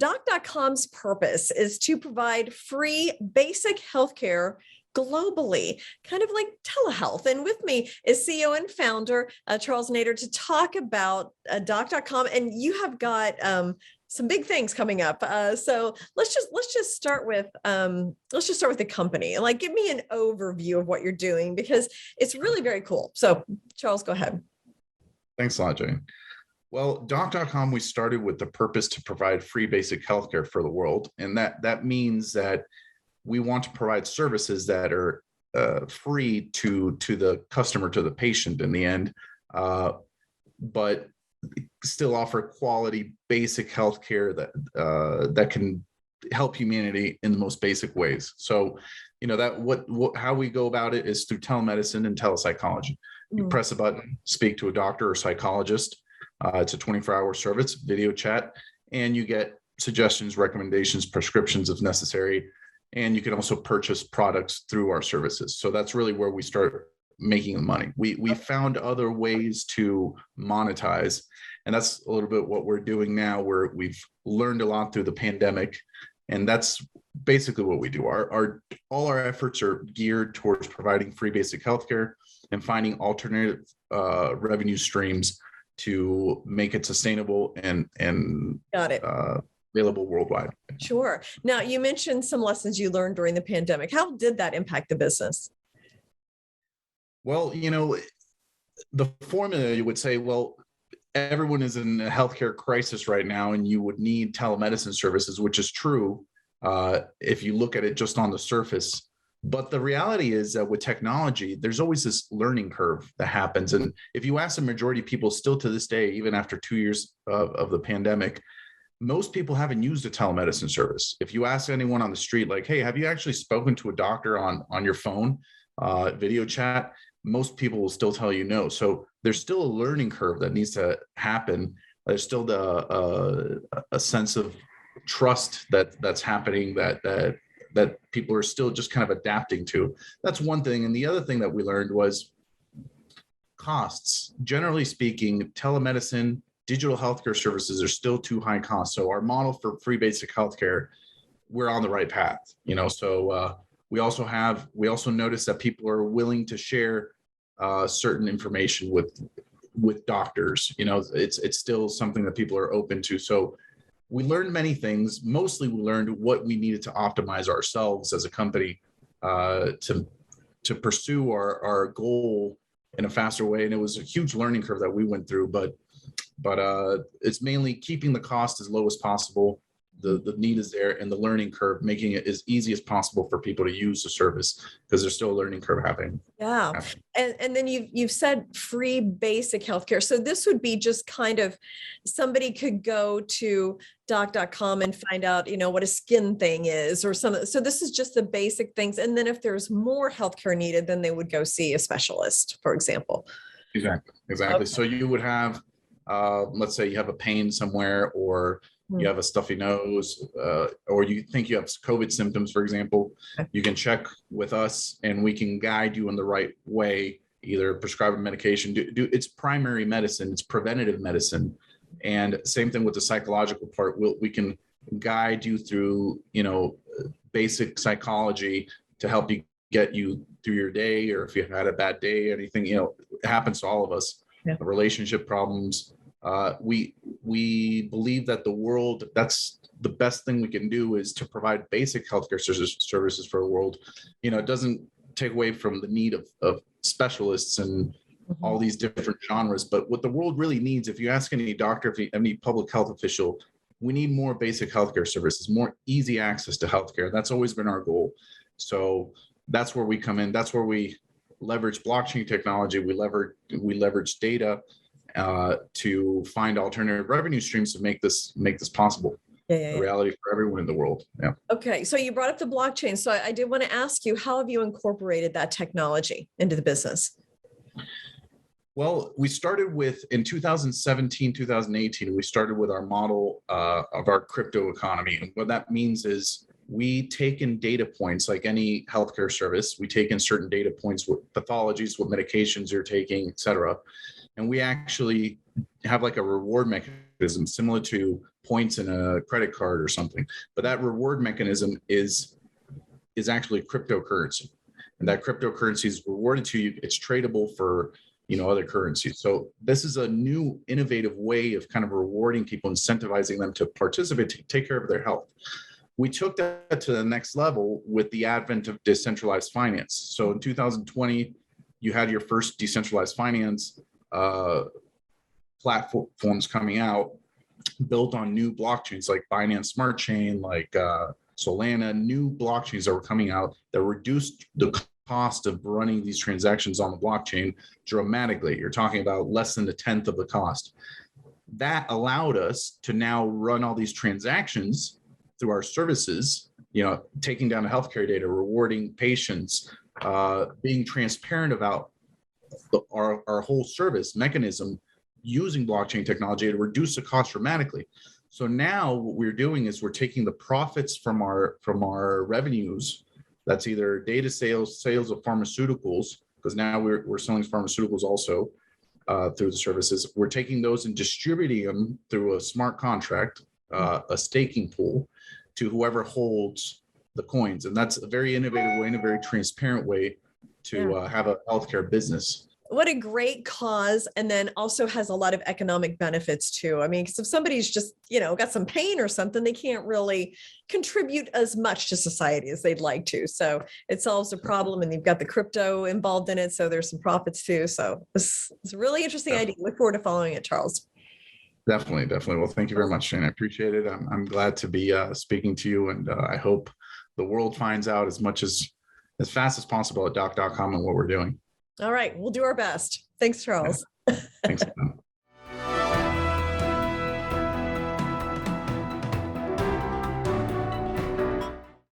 Doc.com's purpose is to provide free basic healthcare globally, kind of like telehealth. And with me is CEO and founder Charles Nader to talk about Doc.com. And you have got some big things coming up. So let's just start with the company. Like, give me an overview of what you're doing, because it's really very cool. So Charles, go ahead. Thanks a lot, Jane. Well, Doc.com, we started with the purpose to provide free basic healthcare for the world. And that means that we want to provide services that are free to the customer, to the patient in the end, but still offer quality basic healthcare that can help humanity in the most basic ways. So, how we go about it is through telemedicine and telepsychology. You press a button, speak to a doctor or psychologist. It's a 24-hour service, video chat, and you get suggestions, recommendations, prescriptions if necessary. And you can also purchase products through our services. So that's really where we start making the money. We found other ways to monetize, and that's a little bit what we're doing now, where we've learned a lot through the pandemic, and that's basically what we do. All our efforts are geared towards providing free basic healthcare and finding alternative revenue streams to make it sustainable and got it. Available worldwide. Sure. Now, you mentioned some lessons you learned during the pandemic. How did that impact the business? Well, the formula, you would say, well, everyone is in a healthcare crisis right now, and you would need telemedicine services, which is true if you look at it just on the surface. But the reality is that with technology, there's always this learning curve that happens. And if you ask the majority of people still to this day, even after 2 years of the pandemic, most people haven't used a telemedicine service. If you ask anyone on the street, like, hey, have you actually spoken to a doctor on your phone, video chat? Most people will still tell you no. So there's still a learning curve that needs to happen. There's still a sense of trust that's happening that people are still just kind of adapting to. That's one thing. And the other thing that we learned was costs. Generally speaking, telemedicine, digital healthcare services are still too high cost. So our model for free basic healthcare, we're on the right path. So we also notice that people are willing to share certain information with doctors. It's still something that people are open to. So we learned many things. Mostly we learned what we needed to optimize ourselves as a company to pursue our goal in a faster way. And it was a huge learning curve that we went through, but it's mainly keeping the cost as low as possible. The need is there, and the learning curve, making it as easy as possible for people to use the service, because there's still a learning curve happening. Yeah. And then you've said free basic healthcare. So this would be just kind of, somebody could go to doc.com and find out, what a skin thing is or something. So this is just the basic things. And then if there's more healthcare needed, then they would go see a specialist, for example. Exactly. Okay. So you would have, let's say you have a pain somewhere, or you have a stuffy nose, or you think you have COVID symptoms, for example. You can check with us, and we can guide you in the right way, either prescribe a medication, do it's primary medicine, it's preventative medicine. And same thing with the psychological part. We can guide you through, basic psychology to help you get you through your day, or if you had a bad day, anything, it happens to all of us. Yeah. Relationship problems. We believe that that's the best thing we can do, is to provide basic healthcare services for the world. It doesn't take away from the need of specialists and all these different genres, but what the world really needs, if you ask any doctor, any public health official, we need more basic healthcare services, more easy access to healthcare. That's always been our goal. So that's where we come in. That's where we leverage blockchain technology. We leverage data to find alternative revenue streams to make this possible. A reality for everyone in the world. Yeah. Okay. So you brought up the blockchain. So I did want to ask you, how have you incorporated that technology into the business? Well, we started in 2017, 2018, we started with our model of our crypto economy. And what that means is we take in data points like any healthcare service. We take in certain data points with pathologies, what medications you're taking, et cetera. And we actually have like a reward mechanism similar to points in a credit card or something. But that reward mechanism is actually cryptocurrency. And that cryptocurrency is rewarded to you. It's tradable for other currencies. So this is a new innovative way of kind of rewarding people, incentivizing them to participate, to take care of their health. We took that to the next level with the advent of decentralized finance. So in 2020, you had your first decentralized finance platforms coming out, built on new blockchains like Binance Smart Chain, like Solana, new blockchains that were coming out that reduced the cost of running these transactions on the blockchain dramatically. You're talking about less than a tenth of the cost. That allowed us to now run all these transactions through our services, taking down the healthcare data, rewarding patients, being transparent about our whole service mechanism using blockchain technology to reduce the cost dramatically. So now what we're doing is we're taking the profits from our revenues. That's either data sales of pharmaceuticals, because now we're selling pharmaceuticals also through the services. We're taking those and distributing them through a smart contract, a staking pool, to whoever holds the coins. And that's a very innovative way and a very transparent way to have a healthcare business. What a great cause. And then also has a lot of economic benefits too. I mean, because if somebody's just, got some pain or something, they can't really contribute as much to society as they'd like to. So it solves a problem, and you've got the crypto involved in it. So there's some profits too. So it's a really interesting idea. Look forward to following it, Charles. Definitely. Well, thank you very much, Shane. I appreciate it. I'm glad to be speaking to you, and I hope the world finds out as fast as possible at doc.com and what we're doing. All right. We'll do our best. Thanks, Charles. Thanks.